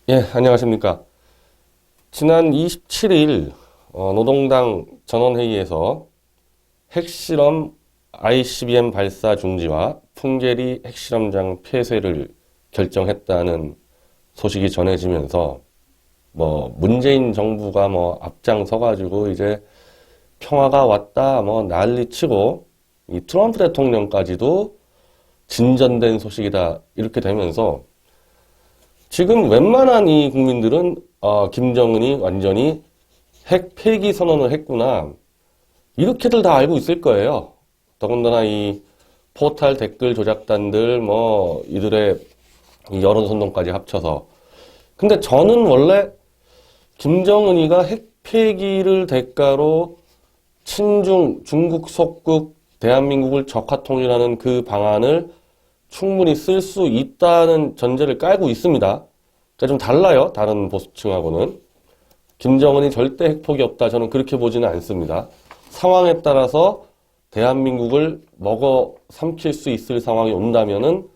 예, 안녕하십니까. 지난 27일 노동당 전원회의에서 핵실험 ICBM 발사 중지와 풍계리 핵실험장 폐쇄를 결정했다는 소식이 전해지면서 문재인 정부가 앞장서가지고 이제 평화가 왔다 난리치고 이 트럼프 대통령까지도 진전된 소식이다 이렇게 되면서 지금 웬만한 이 국민들은 김정은이 완전히 핵 폐기 선언을 했구나 이렇게들 다 알고 있을 거예요. 더군다나 이 포탈 댓글 조작단들 이들의 이 여론선동까지 합쳐서. 근데 저는 원래 김정은이가 핵 폐기를 대가로 친중 중국 속국 대한민국을 적화통일하는 그 방안을 충분히 쓸 수 있다는 전제를 깔고 있습니다. 그러니까 좀 달라요. 다른 보수층하고는. 김정은이 절대 핵폭이 없다. 저는 그렇게 보지는 않습니다. 상황에 따라서 대한민국을 먹어 삼킬 수 있을 상황이 온다면은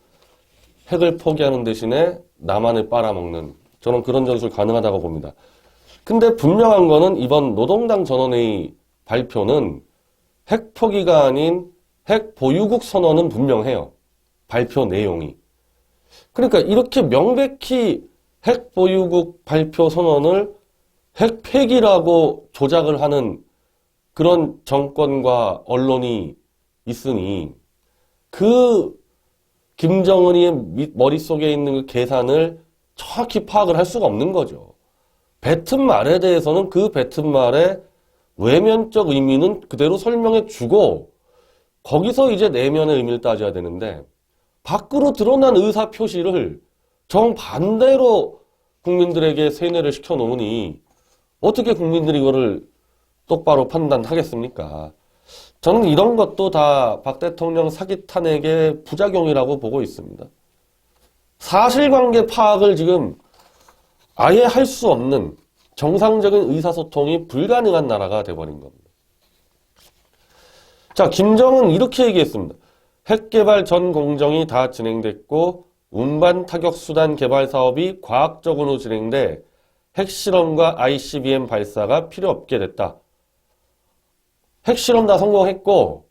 핵을 포기하는 대신에 남한을 빨아먹는 저는 그런 전술 가능하다고 봅니다. 근데 분명한 거는 이번 노동당 전원회의 발표는 핵 포기가 아닌 핵 보유국 선언은 분명해요. 발표 내용이. 그러니까 이렇게 명백히 핵 보유국 발표 선언을 핵 폐기라고 조작을 하는 그런 정권과 언론이 있으니 그 김정은이의 머릿속에 있는 그 계산을 정확히 파악을 할 수가 없는 거죠. 뱉은 말에 대해서는 그 뱉은 말의 외면적 의미는 그대로 설명해 주고 거기서 이제 내면의 의미를 따져야 되는데 밖으로 드러난 의사 표시를 정반대로 국민들에게 세뇌를 시켜놓으니 어떻게 국민들이 이거를 똑바로 판단하겠습니까? 저는 이런 것도 다 박 대통령 사기 탄핵의 부작용이라고 보고 있습니다. 사실관계 파악을 지금 아예 할 수 없는 정상적인 의사소통이 불가능한 나라가 돼버린 겁니다. 자, 김정은 이렇게 얘기했습니다. 핵개발 전 공정이 다 진행됐고 운반 타격수단 개발 사업이 과학적으로 진행돼 핵실험과 ICBM 발사가 필요 없게 됐다. 핵실험 다 성공했고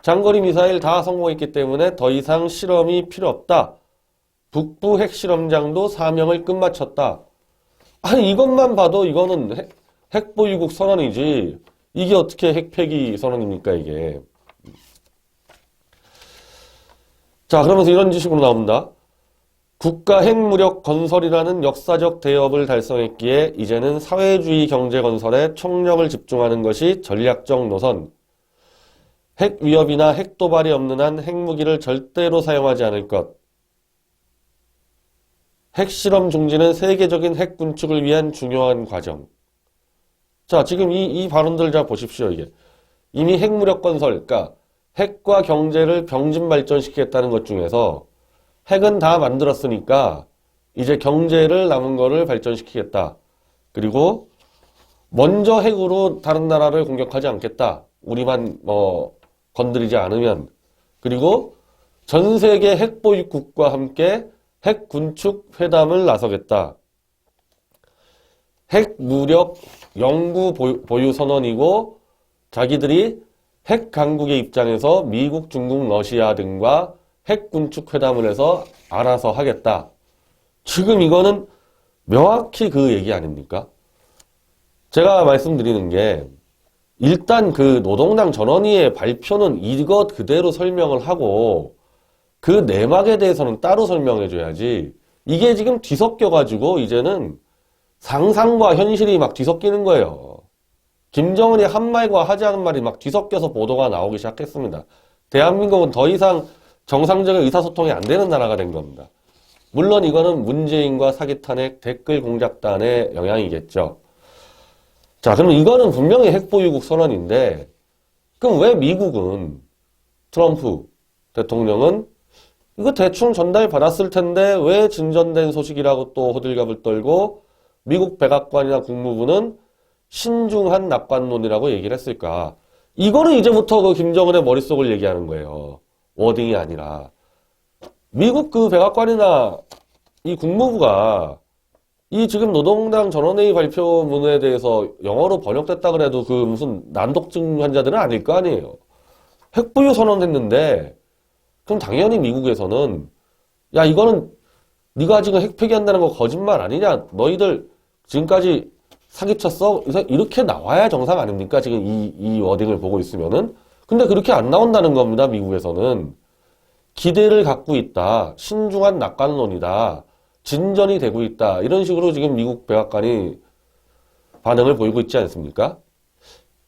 장거리 미사일 다 성공했기 때문에 더 이상 실험이 필요 없다. 북부 핵실험장도 사명을 끝마쳤다. 아니 이것만 봐도 이거는 핵보유국 선언이지 이게 어떻게 핵폐기 선언입니까 이게. 자, 그러면서 이런 지식으로 나옵니다. 국가 핵무력 건설이라는 역사적 대업을 달성했기에 이제는 사회주의 경제 건설에 총력을 집중하는 것이 전략적 노선. 핵 위협이나 핵 도발이 없는 한 핵무기를 절대로 사용하지 않을 것. 핵실험 중지는 세계적인 핵 군축을 위한 중요한 과정. 자, 지금 이 발언들 잘 보십시오, 이게. 이미 핵무력 건설, 그러니까 핵과 경제를 병진 발전시키겠다는 것 중에서 핵은 다 만들었으니까 이제 경제를 남은 거를 발전시키겠다. 그리고 먼저 핵으로 다른 나라를 공격하지 않겠다. 우리만 건드리지 않으면. 그리고 전 세계 핵보유국과 함께 핵 군축 회담을 나서겠다. 핵 무력 영구 보유 선언이고 자기들이 핵 강국의 입장에서 미국, 중국, 러시아 등과 핵 군축 회담을 해서 알아서 하겠다. 지금 이거는 명확히 그 얘기 아닙니까? 제가 말씀드리는 게 일단 그 노동당 전원위의 발표는 이것 그대로 설명을 하고 그 내막에 대해서는 따로 설명해 줘야지 이게 지금 뒤섞여가지고 이제는 상상과 현실이 막 뒤섞이는 거예요. 김정은이 한 말과 하지 않은 말이 막 뒤섞여서 보도가 나오기 시작했습니다. 대한민국은 더 이상 정상적인 의사소통이 안 되는 나라가 된 겁니다. 물론 이거는 문재인과 사기탄핵 댓글 공작단의 영향이겠죠. 자, 그럼 이거는 분명히 핵보유국 선언인데 그럼 왜 미국은 트럼프 대통령은 이거 대충 전달 받았을 텐데 왜 진전된 소식이라고 또 호들갑을 떨고 미국 백악관이나 국무부는 신중한 낙관론이라고 얘기를 했을까? 이거는 이제부터 그 김정은의 머릿속을 얘기하는 거예요. 워딩이 아니라. 미국 그 백악관이나 이 국무부가 이 지금 노동당 전원회의 발표문에 대해서 영어로 번역됐다 그래도 그 무슨 난독증 환자들은 아닐 거 아니에요. 핵보유 선언했는데 그럼 당연히 미국에서는 야 이거는 네가 지금 핵 폐기한다는 거 거짓말 아니냐? 너희들 지금까지 사기쳤어? 이렇게 나와야 정상 아닙니까? 지금 이 워딩을 보고 있으면은. 근데 그렇게 안 나온다는 겁니다. 미국에서는. 기대를 갖고 있다. 신중한 낙관론이다. 진전이 되고 있다. 이런 식으로 지금 미국 백악관이 반응을 보이고 있지 않습니까?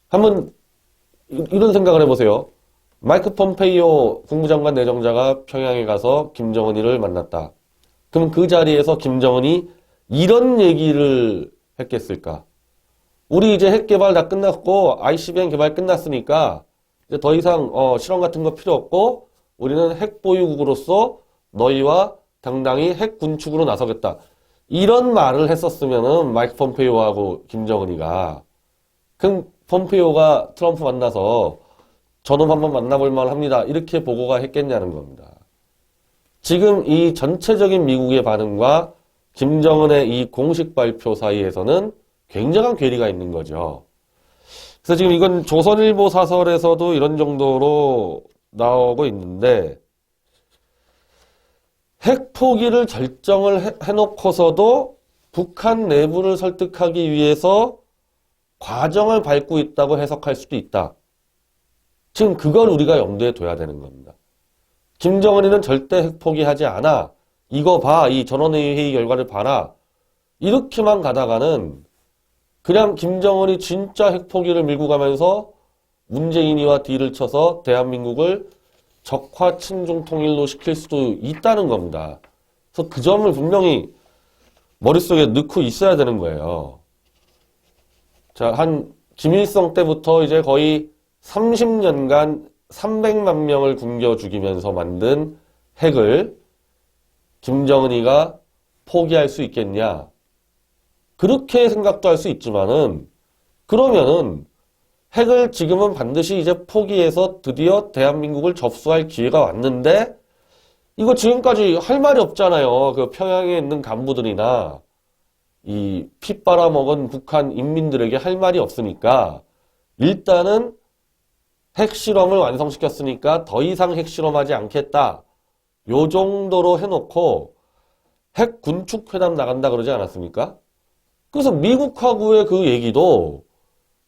한번 이런 생각을 해보세요. 마이크 폼페이오 국무장관 내정자가 평양에 가서 김정은이를 만났다. 그럼 그 자리에서 김정은이 이런 얘기를 했겠을까? 우리 이제 핵 개발 다 끝났고 ICBM 개발 끝났으니까 이제 더 이상 실험 같은 거 필요 없고 우리는 핵 보유국으로서 너희와 당당히 핵 군축으로 나서겠다. 이런 말을 했었으면은 마이크 폼페이오하고 김정은이가 그럼 폼페이오가 트럼프 만나서 저놈 한번 만나볼 만합니다. 이렇게 보고가 했겠냐는 겁니다. 지금 이 전체적인 미국의 반응과 김정은의 이 공식 발표 사이에서는 굉장한 괴리가 있는 거죠. 그래서 지금 이건 조선일보 사설에서도 이런 정도로 나오고 있는데 핵 포기를 결정을 해놓고서도 북한 내부를 설득하기 위해서 과정을 밟고 있다고 해석할 수도 있다. 지금 그걸 우리가 염두에 둬야 되는 겁니다. 김정은이는 절대 핵 포기하지 않아. 이거 봐. 이 전원회의 결과를 봐라. 이렇게만 가다가는 그냥 김정은이 진짜 핵 포기를 밀고 가면서 문재인이와 딜을 쳐서 대한민국을 적화 친중 통일로 시킬 수도 있다는 겁니다. 그래서 그 점을 분명히 머릿속에 넣고 있어야 되는 거예요. 자, 한 김일성 때부터 이제 거의 30년간 300만 명을 굶겨 죽이면서 만든 핵을 김정은이가 포기할 수 있겠냐? 그렇게 생각도 할 수 있지만은 그러면은 핵을 지금은 반드시 이제 포기해서 드디어 대한민국을 접수할 기회가 왔는데 이거 지금까지 할 말이 없잖아요. 그 평양에 있는 간부들이나 이 피 빨아먹은 북한 인민들에게 할 말이 없으니까 일단은 핵실험을 완성시켰으니까 더 이상 핵실험하지 않겠다. 요 정도로 해놓고 핵 군축 회담 나간다 그러지 않았습니까? 그래서 미국하고의 그 얘기도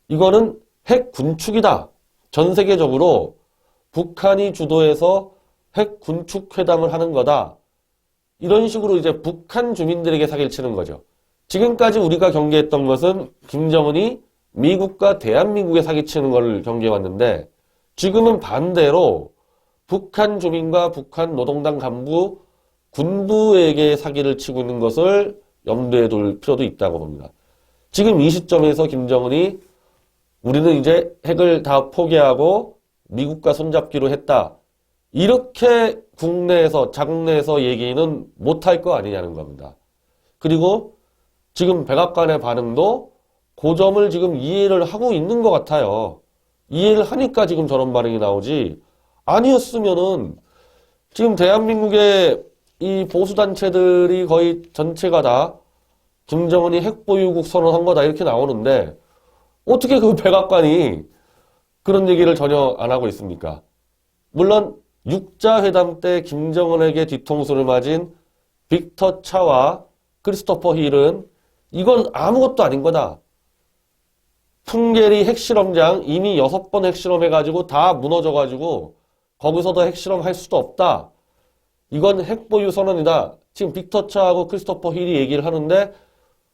이거는 핵 군축이다. 전 세계적으로 북한이 주도해서 핵 군축 회담을 하는 거다. 이런 식으로 이제 북한 주민들에게 사기를 치는 거죠. 지금까지 우리가 경계했던 것은 김정은이 미국과 대한민국에 사기치는 걸 경계해왔는데 지금은 반대로 북한 주민과 북한 노동당 간부, 군부에게 사기를 치고 있는 것을 염두에 둘 필요도 있다고 봅니다. 지금 이 시점에서 김정은이 우리는 이제 핵을 다 포기하고 미국과 손잡기로 했다. 이렇게 국내에서, 장내에서 얘기는 못할 거 아니냐는 겁니다. 그리고 지금 백악관의 반응도 그 점을 지금 이해를 하고 있는 것 같아요. 이해를 하니까 지금 저런 반응이 나오지. 아니었으면은 지금 대한민국의 이 보수단체들이 거의 전체가 다 김정은이 핵보유국 선언한 거다 이렇게 나오는데 어떻게 그 백악관이 그런 얘기를 전혀 안 하고 있습니까? 물론 육자회담 때 김정은에게 뒤통수를 맞은 빅터 차와 크리스토퍼 힐은 이건 아무것도 아닌 거다. 풍계리 핵실험장 이미 6번 핵실험해가지고 다 무너져가지고 거기서도 핵실험 할 수도 없다. 이건 핵보유 선언이다. 지금 빅터 차하고 크리스토퍼 힐이 얘기를 하는데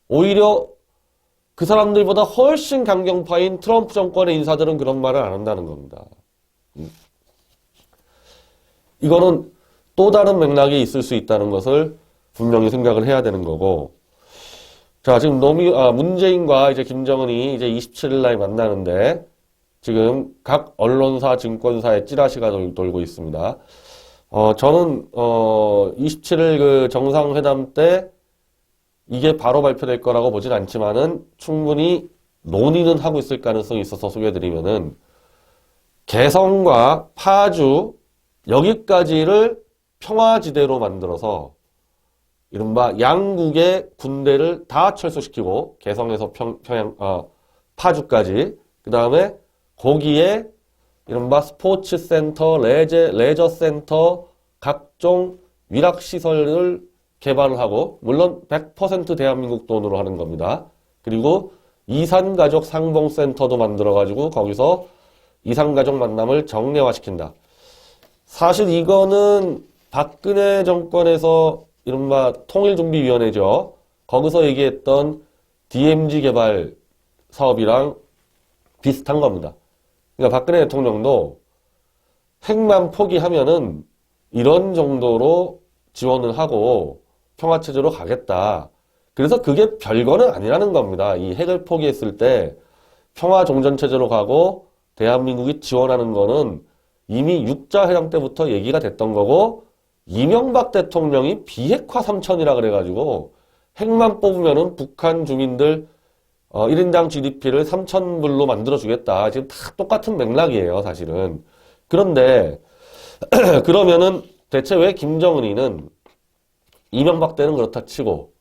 오히려 그 사람들보다 훨씬 강경파인 트럼프 정권의 인사들은 그런 말을 안 한다는 겁니다. 이거는 또 다른 맥락이 있을 수 있다는 것을 분명히 생각을 해야 되는 거고. 자, 지금 문재인과 이제 김정은이 이제 27일 날 만나는데 지금 각 언론사, 증권사의 찌라시가 돌고 있습니다. 저는 27일 그 정상회담 때 이게 바로 발표될 거라고 보진 않지만은 충분히 논의는 하고 있을 가능성이 있어서 소개해드리면은 개성과 파주 여기까지를 평화지대로 만들어서 이른바 양국의 군대를 다 철수시키고 개성에서 파주까지 그 다음에 거기에 이른바 스포츠 센터, 레저 센터, 각종 위락시설을 개발을 하고 물론 100% 대한민국 돈으로 하는 겁니다. 그리고 이산가족 상봉센터도 만들어가지고 거기서 이산가족 만남을 정례화시킨다. 사실 이거는 박근혜 정권에서 이른바 통일준비위원회죠. 거기서 얘기했던 DMZ 개발 사업이랑 비슷한 겁니다. 그러니까 박근혜 대통령도 핵만 포기하면은 이런 정도로 지원을 하고 평화체제로 가겠다. 그래서 그게 별거는 아니라는 겁니다. 이 핵을 포기했을 때 평화종전체제로 가고 대한민국이 지원하는 거는 이미 육자회담 때부터 얘기가 됐던 거고 이명박 대통령이 비핵화 3천이라 그래가지고 핵만 뽑으면은 북한 주민들 1인당 GDP를 3,000불로 만들어주겠다. 지금 다 똑같은 맥락이에요, 사실은. 그런데 그러면은 대체 왜 김정은이는 이명박 때는 그렇다 치고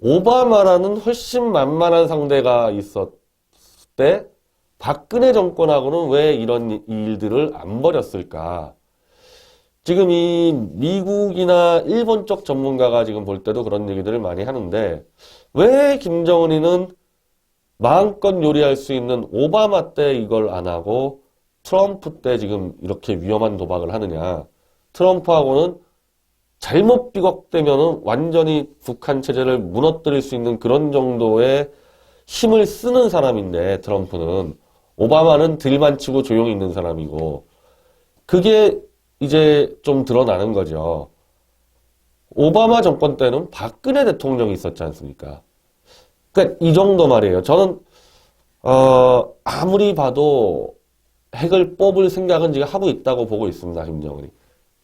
오바마라는 훨씬 만만한 상대가 있었을 때 박근혜 정권하고는 왜 이런 일들을 안 벌였을까? 지금 이 미국이나 일본 쪽 전문가가 지금 볼 때도 그런 얘기들을 많이 하는데 왜 김정은이는 마음껏 요리할 수 있는 오바마 때 이걸 안 하고 트럼프 때 지금 이렇게 위험한 도박을 하느냐. 트럼프하고는 잘못 비걱대면은 완전히 북한 체제를 무너뜨릴 수 있는 그런 정도의 힘을 쓰는 사람인데 트럼프는 오바마는 들만 치고 조용히 있는 사람이고 그게 이제 좀 드러나는 거죠. 오바마 정권 때는 박근혜 대통령이 있었지 않습니까? 그러니까 이 정도 말이에요. 저는 아무리 봐도 핵을 뽑을 생각은 지금 하고 있다고 보고 있습니다. 김정은이.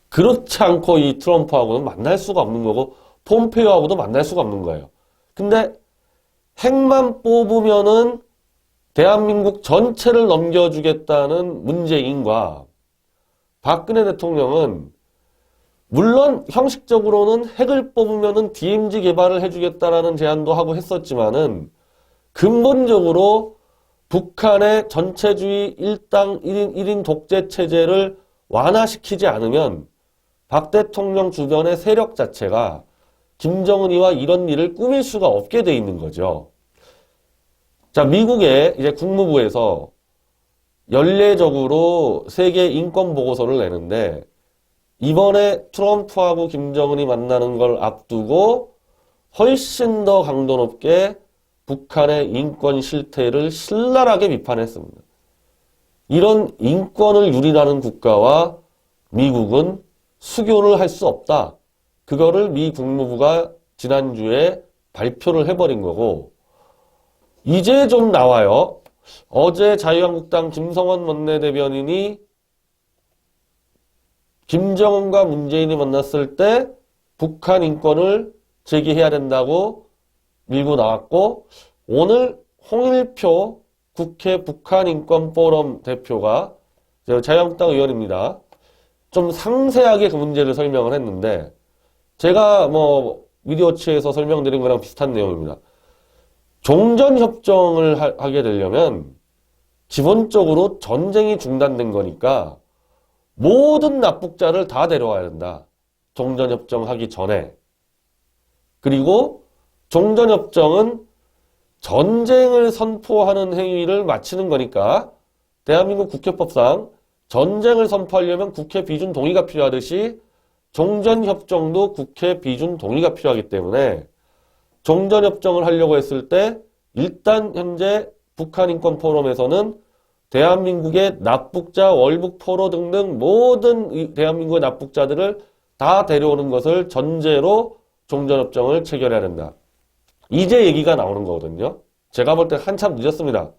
그렇지 않고 이 트럼프하고는 만날 수가 없는 거고 폼페이오하고도 만날 수가 없는 거예요. 근데 핵만 뽑으면은 대한민국 전체를 넘겨주겠다는 문재인과 박근혜 대통령은 물론 형식적으로는 핵을 뽑으면은 DMZ 개발을 해주겠다라는 제안도 하고 했었지만은 근본적으로 북한의 전체주의 일당 1인 독재 체제를 완화시키지 않으면 박 대통령 주변의 세력 자체가 김정은이와 이런 일을 꾸밀 수가 없게 돼 있는 거죠. 자, 미국의 이제 국무부에서 연례적으로 세계 인권 보고서를 내는데 이번에 트럼프하고 김정은이 만나는 걸 앞두고 훨씬 더 강도 높게 북한의 인권 실태를 신랄하게 비판했습니다. 이런 인권을 유린하는 국가와 미국은 수교를 할 수 없다. 그거를 미 국무부가 지난주에 발표를 해버린 거고 이제 좀 나와요. 어제 자유한국당 김성원 원내대변인이 김정은과 문재인이 만났을 때 북한 인권을 제기해야 된다고 밀고 나왔고 오늘 홍일표 국회 북한인권포럼 대표가 자유한국당 의원입니다. 좀 상세하게 그 문제를 설명을 했는데 제가 뭐 미디어치에서 설명드린 거랑 비슷한 내용입니다. 종전협정을 하게 되려면 기본적으로 전쟁이 중단된 거니까 모든 납북자를 다 데려와야 된다. 종전협정 하기 전에. 그리고 종전협정은 전쟁을 선포하는 행위를 마치는 거니까 대한민국 국회법상 전쟁을 선포하려면 국회 비준 동의가 필요하듯이 종전협정도 국회 비준 동의가 필요하기 때문에 종전협정을 하려고 했을 때 일단 현재 북한인권포럼에서는 대한민국의 납북자, 월북포로 등등 모든 대한민국의 납북자들을 다 데려오는 것을 전제로 종전협정을 체결해야 된다. 이제 얘기가 나오는 거거든요. 제가 볼 때 한참 늦었습니다.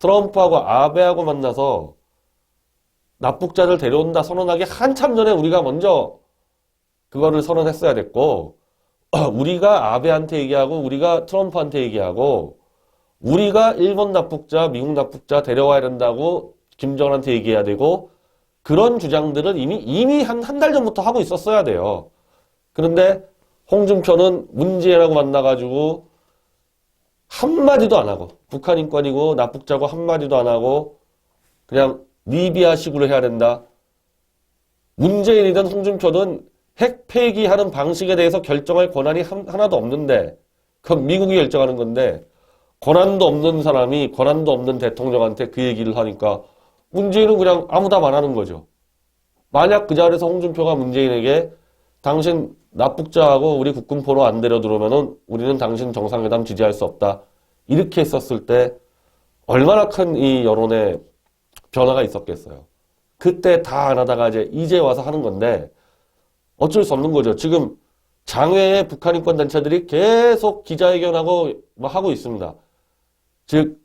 트럼프하고 아베하고 만나서 납북자를 데려온다 선언하기 한참 전에 우리가 먼저 그거를 선언했어야 됐고 우리가 아베한테 얘기하고 우리가 트럼프한테 얘기하고 우리가 일본 납북자, 미국 납북자 데려와야 된다고 김정은한테 얘기해야 되고 그런 주장들을 이미 한 달 전부터 하고 있었어야 돼요. 그런데 홍준표는 문재인하고 만나가지고 한마디도 안 하고 북한 인권이고 납북자고 한마디도 안 하고 그냥 리비아식으로 해야 된다. 문재인이든 홍준표든 핵 폐기하는 방식에 대해서 결정할 권한이 하나도 없는데 그건 미국이 결정하는 건데 권한도 없는 사람이 권한도 없는 대통령한테 그 얘기를 하니까 문재인은 그냥 아무 답 안 하는 거죠. 만약 그 자리에서 홍준표가 문재인에게 당신 납북자하고 우리 국군포로 안 데려 들어오면은 우리는 당신 정상회담 지지할 수 없다. 이렇게 했었을 때 얼마나 큰 이 여론의 변화가 있었겠어요. 그때 다 안 하다가 이제 와서 하는 건데 어쩔 수 없는 거죠. 지금 장외의 북한 인권 단체들이 계속 기자회견하고 뭐 하고 있습니다. 즉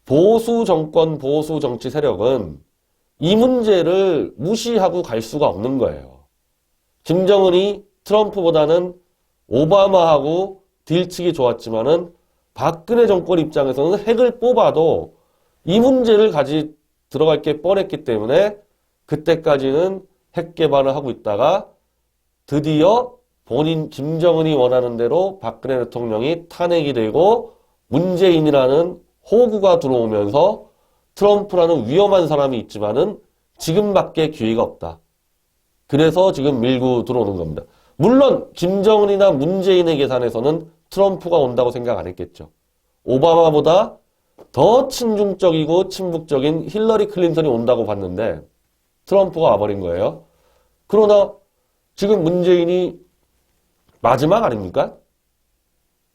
보수 정권, 보수 정치 세력은 이 문제를 무시하고 갈 수가 없는 거예요. 김정은이 트럼프보다는 오바마하고 딜치기 좋았지만은 박근혜 정권 입장에서는 핵을 뽑아도 이 문제를 들어갈 게 뻔했기 때문에 그때까지는 핵 개발을 하고 있다가 드디어 본인 김정은이 원하는 대로 박근혜 대통령이 탄핵이 되고 문재인이라는 호구가 들어오면서 트럼프라는 위험한 사람이 있지만은 지금밖에 기회가 없다. 그래서 지금 밀고 들어오는 겁니다. 물론 김정은이나 문재인의 계산에서는 트럼프가 온다고 생각 안 했겠죠. 오바마보다 더 친중적이고 친북적인 힐러리 클린턴이 온다고 봤는데 트럼프가 와버린 거예요. 그러나 지금 문재인이 마지막 아닙니까?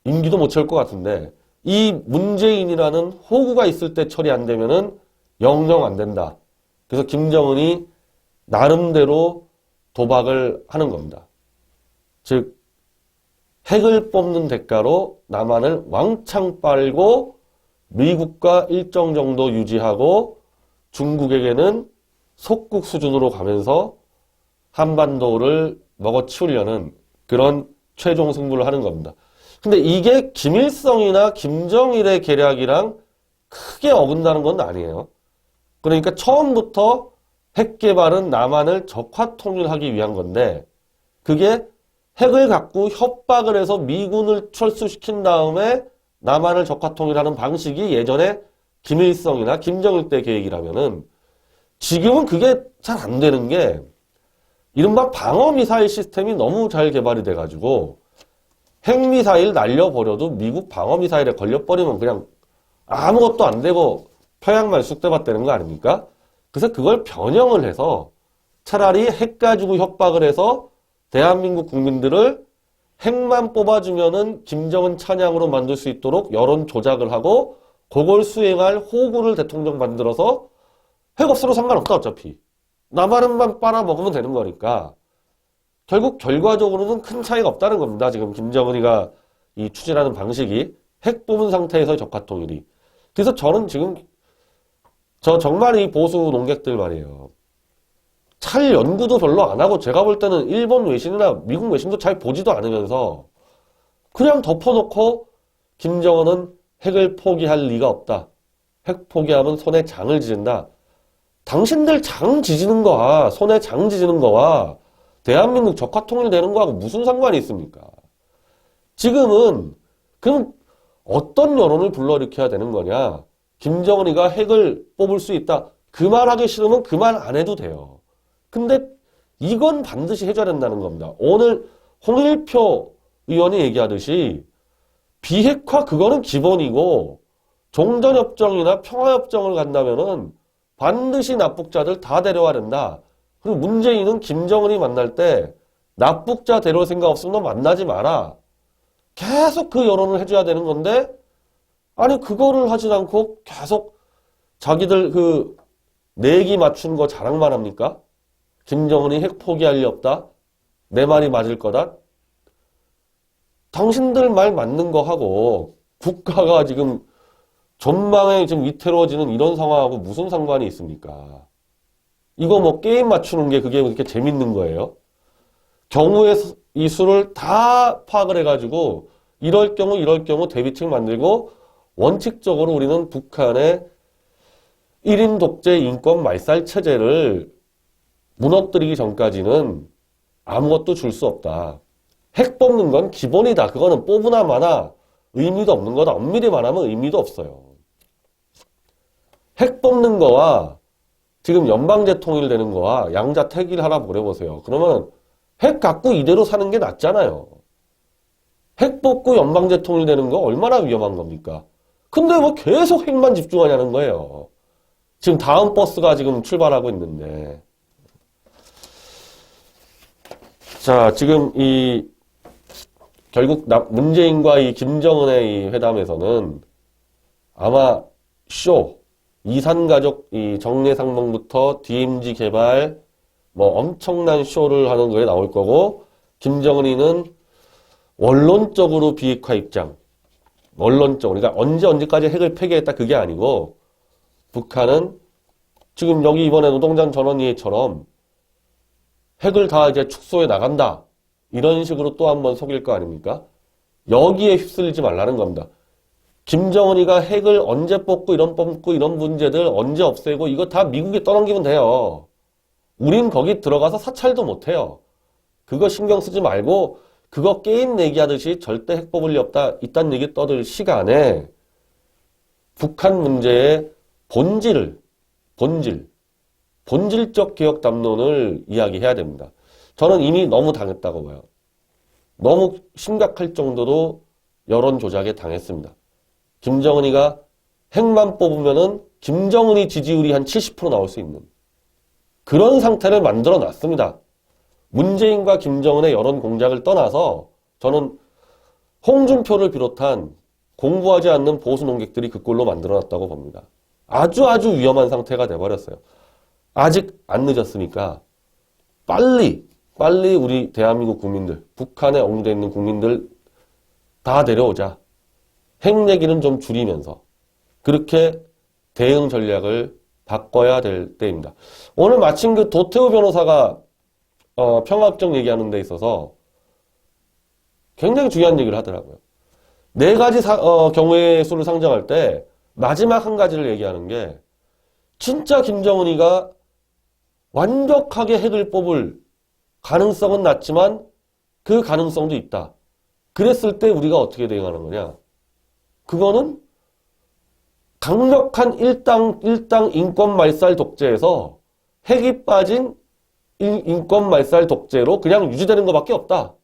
임기도 못 채울 것 같은데 이 문재인이라는 호구가 있을 때 처리 안 되면은 영영 안 된다. 그래서 김정은이 나름대로 도박을 하는 겁니다. 즉 핵을 뽑는 대가로 남한을 왕창 빨고 미국과 일정 정도 유지하고 중국에게는 속국 수준으로 가면서 한반도를 먹어치우려는 그런 최종 승부를 하는 겁니다. 근데 이게 김일성이나 김정일의 계략이랑 크게 어긋나는 건 아니에요. 그러니까 처음부터 핵 개발은 남한을 적화 통일하기 위한 건데 그게 핵을 갖고 협박을 해서 미군을 철수시킨 다음에 남한을 적화 통일하는 방식이 예전에 김일성이나 김정일 때 계획이라면은 지금은 그게 잘 안 되는 게 이른바 방어미사일 시스템이 너무 잘 개발이 돼가지고 핵미사일 날려버려도 미국 방어미사일에 걸려버리면 그냥 아무것도 안 되고 평양만 쑥대밭 되는 거 아닙니까? 그래서 그걸 변형을 해서 차라리 핵 가지고 협박을 해서 대한민국 국민들을 핵만 뽑아주면은 김정은 찬양으로 만들 수 있도록 여론 조작을 하고 그걸 수행할 호구를 대통령 만들어서 핵 없어도 상관없다 어차피. 남한만 빨아먹으면 되는 거니까 결국 결과적으로는 큰 차이가 없다는 겁니다. 지금 김정은이가 이 추진하는 방식이 핵 뽑은 상태에서의 적화통일이. 그래서 저는 지금 정말 이 보수 농객들 말이에요. 잘 연구도 별로 안 하고 제가 볼 때는 일본 외신이나 미국 외신도 잘 보지도 않으면서 그냥 덮어놓고 김정은은 핵을 포기할 리가 없다. 핵 포기하면 손에 장을 지진다. 당신들 장 지지는 거와 손에 장 지지는 거와 대한민국 적화통일 되는 거하고 무슨 상관이 있습니까? 지금은 그럼 어떤 여론을 불러일으켜야 되는 거냐? 김정은이가 핵을 뽑을 수 있다. 그 말 하기 싫으면 그 말 안 해도 돼요. 근데 이건 반드시 해줘야 된다는 겁니다. 오늘 홍일표 의원이 얘기하듯이 비핵화 그거는 기본이고 종전협정이나 평화협정을 간다면은 반드시 납북자들 다 데려와야 된다. 그리고 문재인은 김정은이 만날 때 납북자 데려올 생각 없으면 너 만나지 마라. 계속 그 여론을 해줘야 되는 건데 아니 그거를 하지 않고 계속 자기들 그 내기 맞춘 거 자랑만 합니까? 김정은이 핵 포기할 리 없다? 내 말이 맞을 거다? 당신들 말 맞는 거 하고 국가가 지금 전망에 지금 위태로워지는 이런 상황하고 무슨 상관이 있습니까? 이거 뭐 게임 맞추는 게 그게 그렇게 재밌는 거예요? 경우의 이 수를 다 파악을 해가지고 이럴 경우 대비책 만들고 원칙적으로 우리는 북한의 1인 독재 인권 말살 체제를 무너뜨리기 전까지는 아무것도 줄 수 없다. 핵 뽑는 건 기본이다. 그거는 뽑으나 마나 의미도 없는 거다. 엄밀히 말하면 의미도 없어요. 핵 뽑는 거와 지금 연방제 통일되는 거와 양자택일 하나 보내보세요. 그러면 핵 갖고 이대로 사는 게 낫잖아요. 핵 뽑고 연방제 통일되는 거 얼마나 위험한 겁니까? 근데 뭐 계속 핵만 집중하냐는 거예요. 지금 다음 버스가 지금 출발하고 있는데. 자, 지금 결국 문재인과 이 김정은의 이 회담에서는 아마 이산가족 이 정례상봉부터 DMZ 개발 뭐 엄청난 쇼를 하는 거에 나올 거고, 김정은이는 원론적으로 비핵화 입장. 원론적으로. 그러니까 언제까지 핵을 폐기했다 그게 아니고, 북한은 지금 여기 이번에 노동장 전원회의처럼 핵을 다 이제 축소해 나간다. 이런 식으로 또 한 번 속일 거 아닙니까? 여기에 휩쓸리지 말라는 겁니다. 김정은이가 핵을 언제 뽑고 이런 문제들 언제 없애고 이거 다 미국에 떠넘기면 돼요. 우린 거기 들어가서 사찰도 못해요. 그거 신경 쓰지 말고 그거 게임 내기하듯이 절대 핵 뽑을 리 없다. 이딴 얘기 떠들 시간에 북한 문제의 본질적 개혁 담론을 이야기해야 됩니다. 저는 이미 너무 당했다고 봐요. 너무 심각할 정도로 여론 조작에 당했습니다. 김정은이가 핵만 뽑으면은 김정은이 지지율이 한 70% 나올 수 있는 그런 상태를 만들어 놨습니다. 문재인과 김정은의 여론 공작을 떠나서 저는 홍준표를 비롯한 공부하지 않는 보수 논객들이 그 꼴로 만들어 놨다고 봅니다. 아주 위험한 상태가 돼버렸어요. 아직 안 늦었으니까 빨리 우리 대한민국 국민들, 북한에 억류되어 있는 국민들 다 내려오자. 핵 얘기는 좀 줄이면서 그렇게 대응 전략을 바꿔야 될 때입니다. 오늘 마침 그 도태우 변호사가 평화협정 얘기하는 데 있어서 굉장히 중요한 얘기를 하더라고요. 네 가지 경우의 수를 상정할 때 마지막 한 가지를 얘기하는 게 진짜 김정은이가 완벽하게 핵을 뽑을 가능성은 낮지만 그 가능성도 있다. 그랬을 때 우리가 어떻게 대응하는 거냐? 그거는 강력한 일당 인권 말살 독재에서 핵이 빠진 인권 말살 독재로 그냥 유지되는 것밖에 없다.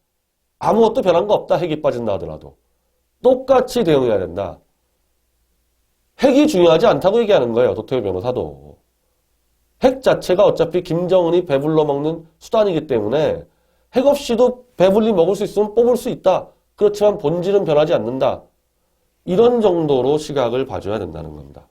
아무것도 변한 거 없다. 핵이 빠진다 하더라도. 똑같이 대응해야 된다. 핵이 중요하지 않다고 얘기하는 거예요. 도태우 변호사도. 핵 자체가 어차피 김정은이 배불러 먹는 수단이기 때문에 핵 없이도 배불리 먹을 수 있으면 뽑을 수 있다. 그렇지만 본질은 변하지 않는다. 이런 정도로 시각을 봐줘야 된다는 겁니다.